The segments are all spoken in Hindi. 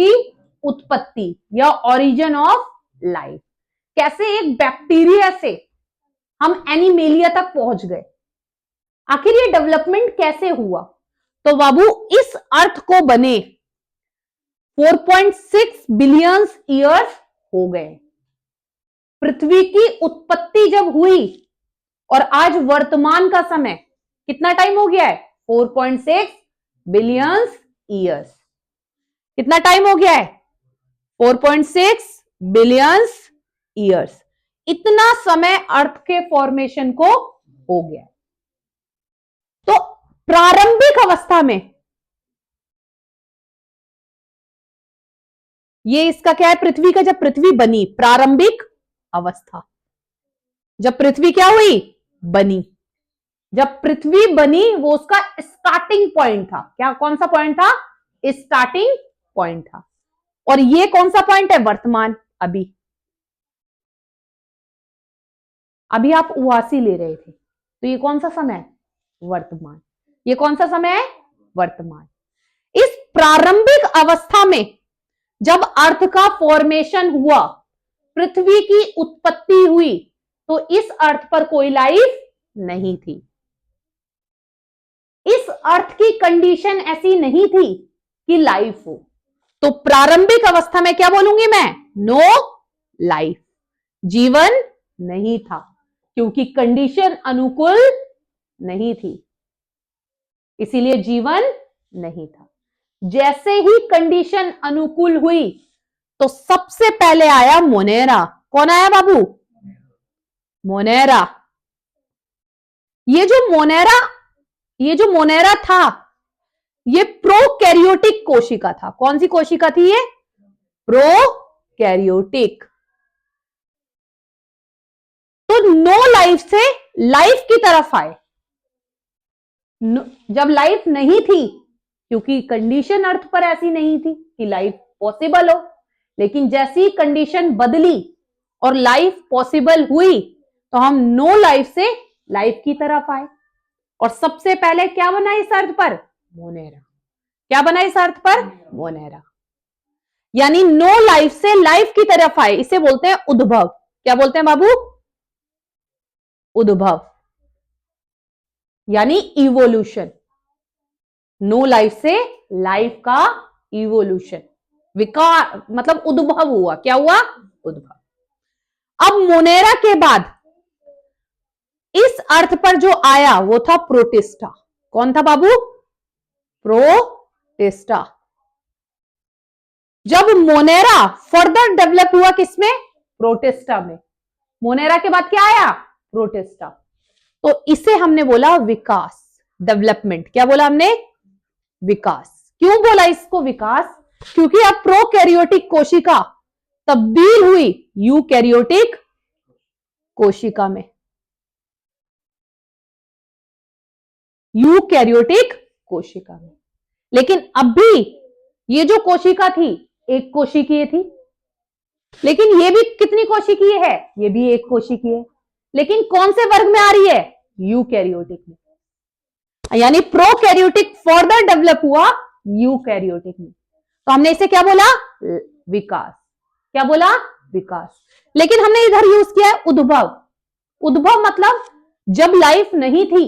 की उत्पत्ति या ओरिजिन ऑफ लाइफ। कैसे एक बैक्टीरिया से हम एनिमेलिया तक पहुंच गए, आखिर ये डेवलपमेंट कैसे हुआ? तो बाबू इस अर्थ को बने 4.6 बिलियन ईयर्स हो गए। पृथ्वी की उत्पत्ति जब हुई और आज वर्तमान का समय कितना टाइम हो गया है? 4.6 बिलियन ईयर्स। कितना टाइम हो गया है? 4.6 बिलियन ईयर्स। इतना समय अर्थ के फॉर्मेशन को हो गया। तो प्रारंभिक अवस्था में ये इसका क्या है? पृथ्वी का जब पृथ्वी बनी, प्रारंभिक अवस्था, जब पृथ्वी क्या हुई? बनी। जब पृथ्वी बनी वो उसका स्टार्टिंग पॉइंट था। क्या, कौन सा पॉइंट था? स्टार्टिंग पॉइंट था। और ये कौन सा पॉइंट है? वर्तमान। अभी आप उवासी ले रहे थे, तो ये कौन सा समय है? वर्तमान। ये कौन सा समय है? वर्तमान। इस प्रारंभिक अवस्था में जब अर्थ का फॉर्मेशन हुआ, पृथ्वी की उत्पत्ति हुई, तो इस अर्थ पर कोई लाइफ नहीं थी। इस अर्थ की कंडीशन ऐसी नहीं थी कि लाइफ हो। तो प्रारंभिक अवस्था में क्या बोलूंगी मैं? नो लाइफ, जीवन नहीं था, क्योंकि कंडीशन अनुकूल नहीं थी, इसीलिए जीवन नहीं था। जैसे ही कंडीशन अनुकूल हुई तो सबसे पहले आया मोनेरा। कौन आया बाबू? मोनेरा। ये जो मोनेरा था, ये प्रोकैरियोटिक कोशिका था। कौन सी कोशिका थी ये? प्रोकैरियोटिक। तो नो लाइफ से लाइफ की तरफ आए। जब लाइफ नहीं थी, क्योंकि कंडीशन अर्थ पर ऐसी नहीं थी कि लाइफ पॉसिबल हो, लेकिन जैसी कंडीशन बदली और लाइफ पॉसिबल हुई, तो हम नो लाइफ से लाइफ की तरफ आए। और सबसे पहले क्या बना इस अर्थ पर? मोनेरा। क्या बना इस अर्थ पर? मोनेरा। यानी नो लाइफ से लाइफ की तरफ आए, इसे बोलते हैं उद्भव। क्या बोलते हैं बाबू? उद्भव, यानी इवोल्यूशन। नो लाइफ से लाइफ का इवोल्यूशन, विकार, मतलब उद्भव हुआ। क्या हुआ? उद्भव। अब मोनेरा के बाद इस अर्थ पर जो आया वो था प्रोटिस्टा। कौन था बाबू? प्रोटिस्टा। जब मोनेरा फर्दर डेवलप हुआ किसमें? प्रोटिस्टा में। मोनेरा के बाद क्या आया? प्रोटिस्टा। तो इसे हमने बोला विकास, डेवलपमेंट। क्या बोला हमने? विकास। क्यों बोला इसको विकास? क्योंकि अब प्रोकैरियोटिक कोशिका तब्दील हुई यूकैरियोटिक कोशिका में। यूकैरियोटिक कोशिका में। लेकिन अब भी ये जो कोशिका थी एक कोशिकीय थी, लेकिन ये भी कितनी कोशिकीय है? ये भी एक कोशिकीय है, लेकिन कौन से वर्ग में आ रही है? यूकैरियोटिक में। यानी प्रोकैरियोटिक फर्दर डेवलप हुआ यूकैरियोटिक में। तो हमने इसे क्या बोला? विकास। क्या बोला? विकास। लेकिन हमने इधर यूज किया है उद्भव। उद्भव मतलब जब लाइफ नहीं थी,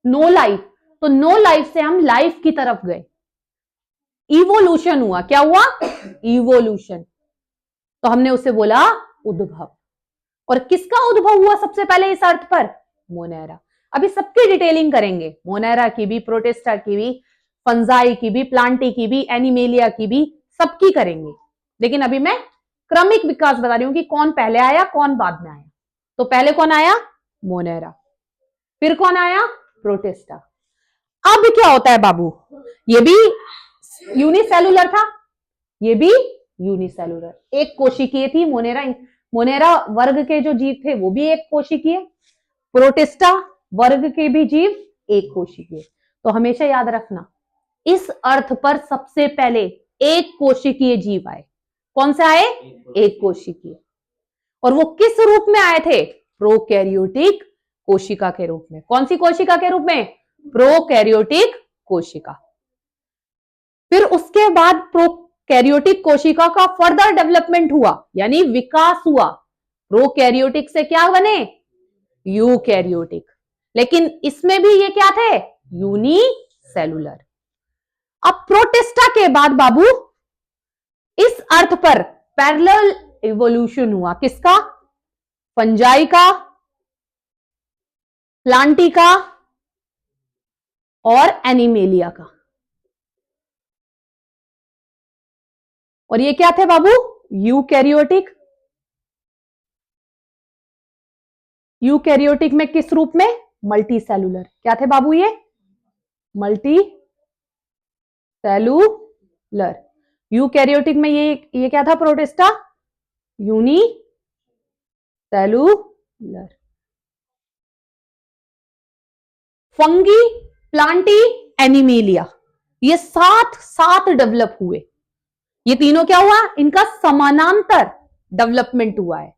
नो लाइफ, तो नो लाइफ से हम लाइफ की तरफ गए, इवोल्यूशन हुआ। क्या हुआ? इवोल्यूशन। तो हमने उसे बोला उद्भव। और किसका उद्भव हुआ सबसे पहले इस अर्थ पर? मोनेरा। अभी सबकी डिटेलिंग करेंगे, मोनेरा की भी, प्रोटिस्टा की भी, फंजाई की भी, प्लांटी की भी, एनिमेलिया की भी, सबकी करेंगे। लेकिन अभी मैं क्रमिक विकास बता रही हूं कि कौन पहले आया कौन बाद में आया। तो पहले कौन आया? मोनेरा। फिर कौन आया? प्रोटिस्टा। अब क्या होता है बाबू? ये भी यूनिसेलुलर था, ये भी यूनिसेलुलर, एक कोशिकीय थी मोनेरा। मोनेरा वर्ग के जो जीव थे वो भी एक कोशिकीय, प्रोटिस्टा वर्ग के भी जीव एक कोशिकीय। तो हमेशा याद रखना, इस अर्थ पर सबसे पहले एक कोशिकीय जीव आए। कौन से आए? एक कोशिकीय। और वो किस रूप में आए थे? प्रोकैरियोटिक कोशिका के रूप में। कौन सी कोशिका के रूप में? प्रोकैरियोटिक कोशिका। फिर उसके बाद कैरियोटिक कोशिका का फर्दर डेवलपमेंट हुआ, यानी विकास हुआ। प्रोकैरियोटिक से क्या बने? यूकैरियोटिक। लेकिन इसमें भी ये क्या थे? यूनिसेलुलर। अब प्रोटिस्टा के बाद बाबू इस अर्थ पर पैरेलल इवोल्यूशन हुआ। किसका? फंजाई का, प्लांटी का और एनिमेलिया का। और ये क्या थे बाबू? यूकैरियोटिक। यूकैरियोटिक में किस रूप में? मल्टीसेलुलर। क्या थे बाबू ये? Multi cellular. यूकैरियोटिक में ये क्या था? Protista unicellular. Fungi, plantae, animalia, ये साथ डेवलप हुए। ये तीनों क्या हुआ? इनका समानांतर डेवलपमेंट हुआ है,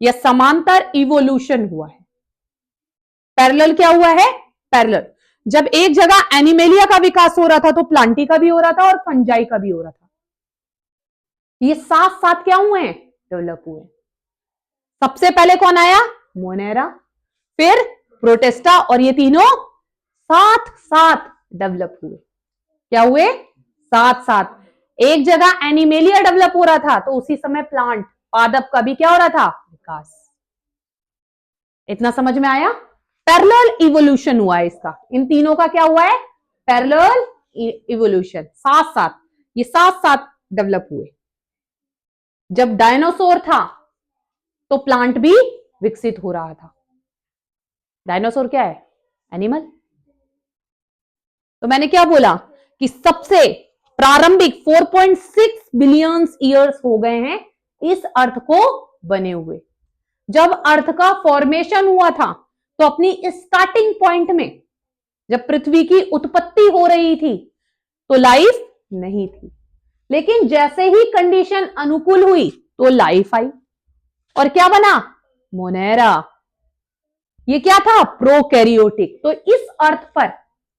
या समांतर इवोल्यूशन हुआ है। पैरेलल क्या हुआ है? पैरेलल। जब एक जगह एनिमेलिया का विकास हो रहा था तो प्लांटी का भी हो रहा था और फंजाई का भी हो रहा था। ये साथ साथ क्या हुए हैं? डेवलप हुए। सबसे पहले कौन आया? मोनेरा, फिर प्रोटिस्टा, और ये तीनों साथ साथ डेवलप हुए। क्या हुए? साथ साथ। एक जगह एनिमेलिया डेवलप हो रहा था तो उसी समय प्लांट, पादप का भी क्या हो रहा था? विकास। इतना समझ में आया? पैरेलल इवोल्यूशन हुआ है इसका। इन तीनों का क्या हुआ है? Parallel evolution. साथ साथ, ये साथ साथ डेवलप हुए। जब डायनासोर था तो प्लांट भी विकसित हो रहा था। डायनासोर क्या है? एनिमल। तो मैंने क्या बोला कि सबसे प्रारंभिक 4.6 बिलियन ईयर्स हो गए हैं इस अर्थ को बने हुए। जब अर्थ का फॉर्मेशन हुआ था तो अपनी स्टार्टिंग पॉइंट में जब पृथ्वी की उत्पत्ति हो रही थी तो लाइफ नहीं थी, लेकिन जैसे ही कंडीशन अनुकूल हुई तो लाइफ आई। और क्या बना? मोनेरा। ये क्या था? प्रोकैरियोटिक। तो इस अर्थ पर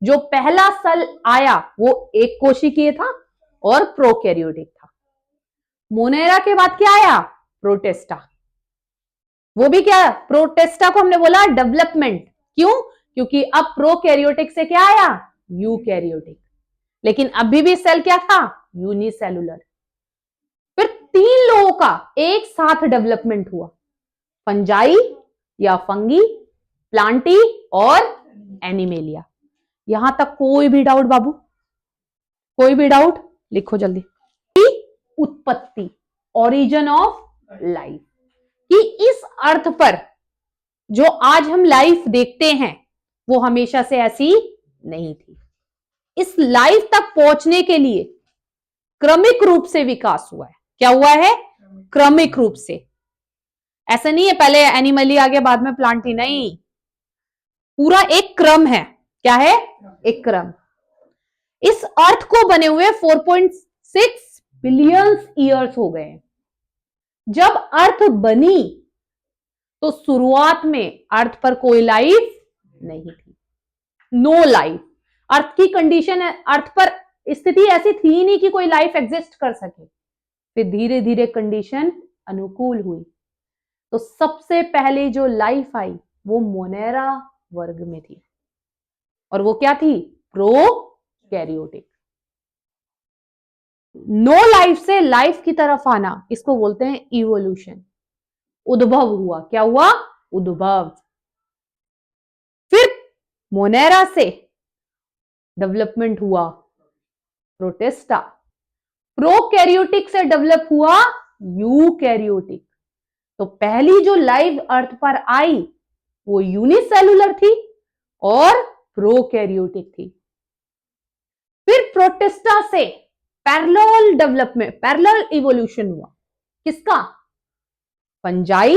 जो पहला सेल आया वो एक कोशिकीय था और प्रोकैरियोटिक था। मोनेरा के बाद क्या आया? प्रोटिस्टा। वो भी क्या? प्रोटिस्टा को हमने बोला डेवलपमेंट। क्यों? क्योंकि अब प्रोकैरियोटिक से क्या आया? यूकैरियोटिक। लेकिन अभी भी सेल क्या था? यूनिसेलुलर। फिर तीन लोगों का एक साथ डेवलपमेंट हुआ, फंजाई या फंगी, प्लांटी और एनिमेलिया। यहां तक कोई भी डाउट बाबू? कोई भी डाउट? लिखो जल्दी। उत्पत्ति, ओरिजिन ऑफ लाइफ, कि इस अर्थ पर जो आज हम लाइफ देखते हैं वो हमेशा से ऐसी नहीं थी। इस लाइफ तक पहुंचने के लिए क्रमिक रूप से विकास हुआ है। क्या हुआ है? क्रमिक रूप से। ऐसा नहीं है पहले एनिमली आ गया बाद में प्लांटी, नहीं, पूरा एक क्रम है। क्या है? एक क्रम। इस अर्थ को बने हुए 4.6 बिलियन ईयर्स हो गए। जब अर्थ बनी तो शुरुआत में अर्थ पर कोई लाइफ नहीं थी, नो लाइफ। अर्थ की कंडीशन है, अर्थ पर स्थिति ऐसी थी ही नहीं कि कोई लाइफ एग्जिस्ट कर सके। फिर धीरे धीरे कंडीशन अनुकूल हुई तो सबसे पहले जो लाइफ आई वो मोनेरा वर्ग में थी, और वो क्या थी? प्रोकैरियोटिक। नो लाइफ से लाइफ की तरफ आना, इसको बोलते हैं इवोल्यूशन। उद्भव हुआ। क्या हुआ? उद्भव। फिर मोनेरा से डेवलपमेंट हुआ प्रोटिस्टा, प्रोकैरियोटिक से डेवलप हुआ यूकैरियोटिक। तो पहली जो लाइव अर्थ पर आई वो यूनिसेलुलर थी और प्रोकैरियोटिक थी। फिर प्रोटिस्टा से पैरेलल डेवलपमेंट, पैरेलल इवोल्यूशन हुआ। किसका? Fungi,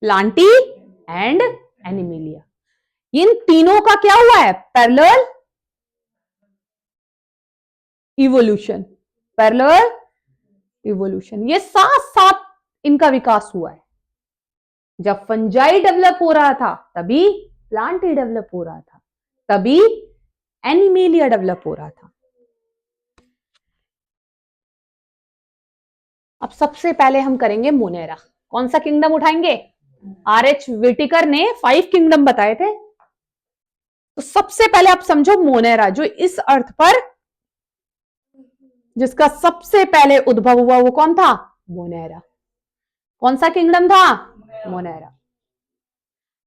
plantae and animalia. इन तीनों का क्या हुआ है? Parallel evolution. पैरेलल इवोल्यूशन, ये साथ साथ इनका विकास हुआ है। जब फंजाई डेवलप हो रहा था तभी प्लांटी डेवलप हो रहा था, तभी एनिमेलिया डेवलप हो रहा था। अब सबसे पहले हम करेंगे मोनेरा। कौन सा किंगडम उठाएंगे? आर.एच. व्हिटेकर ने 5 किंगडम बताए थे, तो सबसे पहले आप समझो मोनेरा, जो इस अर्थ पर जिसका सबसे पहले उद्भव हुआ वो कौन था? मोनेरा। कौन सा किंगडम था? मोनेरा।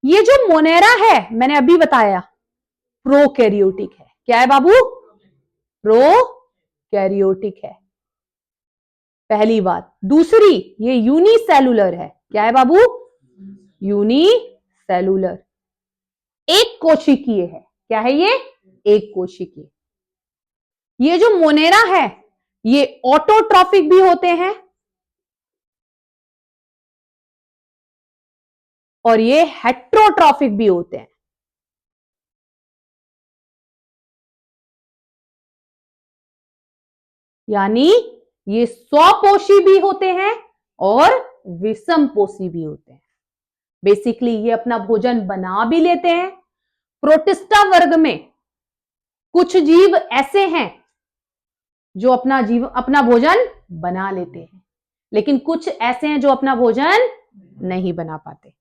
ये जो मोनेरा है मैंने अभी बताया प्रोकैरियोटिक है। क्या है बाबू? प्रोकैरियोटिक है, पहली बात। दूसरी, ये यूनिसेलुलर है। क्या है बाबू? यूनिसेलुलर, एक कोशिकीय है। क्या है ये? एक कोशिकीय। ये जो मोनेरा है ये ऑटोट्रॉफिक भी होते हैं और ये हेट्रोट्रॉफिक भी होते हैं। यानी ये स्वपोषी भी होते हैं और विषमपोषी भी होते हैं। बेसिकली ये अपना भोजन बना भी लेते हैं। प्रोटिस्टा वर्ग में कुछ जीव ऐसे हैं जो अपना भोजन बना लेते हैं, लेकिन कुछ ऐसे हैं जो अपना भोजन नहीं बना पाते।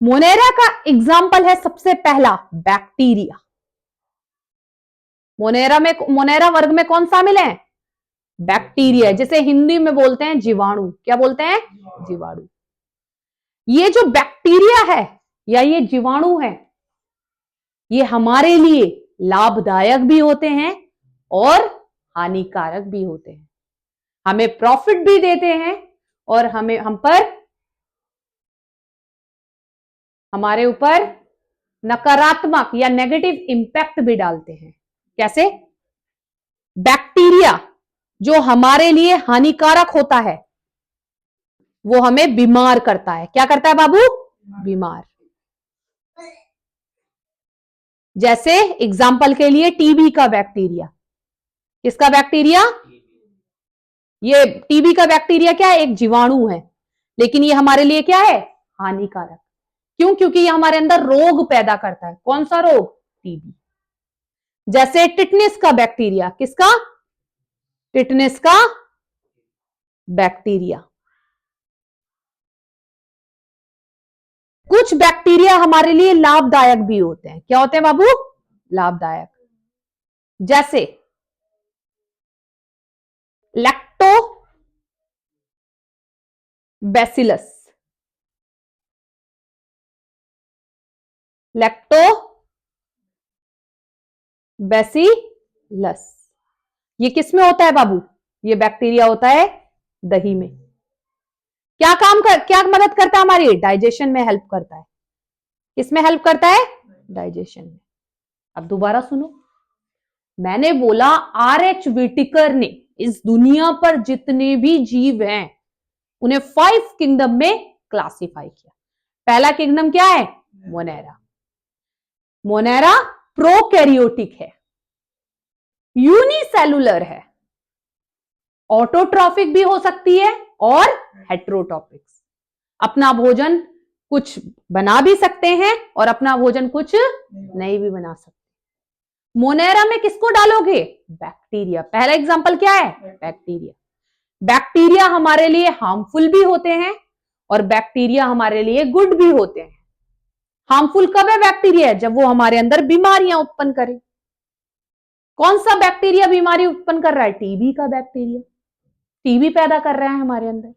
मोनेरा का एग्जाम्पल है सबसे पहला बैक्टीरिया। मोनेरा वर्ग में कौन शामिल है? बैक्टीरिया, जिसे हिंदी में बोलते हैं जीवाणु। क्या बोलते हैं? जीवाणु। ये जो बैक्टीरिया है या ये जीवाणु है ये हमारे लिए लाभदायक भी होते हैं और हानिकारक भी होते हैं। हमें प्रॉफिट भी देते हैं और हमारे ऊपर नकारात्मक या नेगेटिव इंपैक्ट भी डालते हैं। कैसे? बैक्टीरिया जो हमारे लिए हानिकारक होता है वो हमें बीमार करता है। क्या करता है बाबू? बीमार। जैसे एग्जाम्पल के लिए टीबी का बैक्टीरिया। किसका बैक्टीरिया? ये टीबी का बैक्टीरिया क्या है? एक जीवाणु है, लेकिन ये हमारे लिए क्या है? हानिकारक। क्यों? क्योंकि ये हमारे अंदर रोग पैदा करता है। कौन सा रोग? टीबी। जैसे टिटनेस का बैक्टीरिया। किसका? टिटनेस का बैक्टीरिया। कुछ बैक्टीरिया हमारे लिए लाभदायक भी होते हैं। क्या होते हैं बाबू? लाभदायक। जैसे लैक्टोबैसिलस। लैक्टोबैसिलस ये किस में होता है बाबू? ये बैक्टीरिया होता है दही में। क्या मदद करता है? हमारी डाइजेशन में हेल्प करता है। किसमें हेल्प करता है? डाइजेशन में। अब दोबारा सुनो, मैंने बोला आर.एच. व्हिटेकर ने इस दुनिया पर जितने भी जीव हैं उन्हें 5 किंगडम में क्लासिफाई किया। पहला किंगडम क्या है? मोनेरा। मोनेरा प्रोकैरियोटिक है, यूनिसेलुलर है, ऑटोट्रॉफिक भी हो सकती है और हेट्रोट्रॉफिक। अपना भोजन कुछ बना भी सकते हैं और अपना भोजन कुछ नहीं भी बना सकते। मोनेरा में किसको डालोगे? बैक्टीरिया। पहला एग्जांपल क्या है? बैक्टीरिया। बैक्टीरिया हमारे लिए हार्मफुल भी होते हैं और बैक्टीरिया हमारे लिए गुड भी होते हैं। हार्मफुल कब है बैक्टीरिया? जब वो हमारे अंदर बीमारियां उत्पन्न करे। कौन सा बैक्टीरिया बीमारी उत्पन्न कर रहा है? टीबी का बैक्टीरिया। टीबी पैदा कर रहा है हमारे अंदर।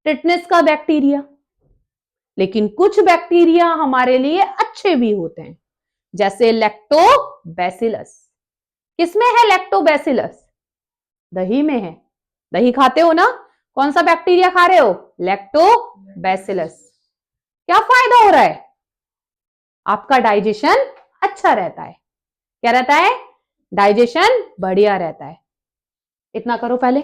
टिटनेस का बैक्टीरिया। लेकिन कुछ बैक्टीरिया हमारे लिए अच्छे भी होते हैं, जैसे लैक्टोबैसिलस। किसमें है लैक्टोबैसिलस? दही में है। दही खाते हो ना? कौन सा बैक्टीरिया खा रहे हो? लैक्टोबैसिलस। क्या फायदा हो रहा है? आपका डाइजेशन अच्छा रहता है। क्या रहता है? डाइजेशन बढ़िया रहता है। इतना करो पहले।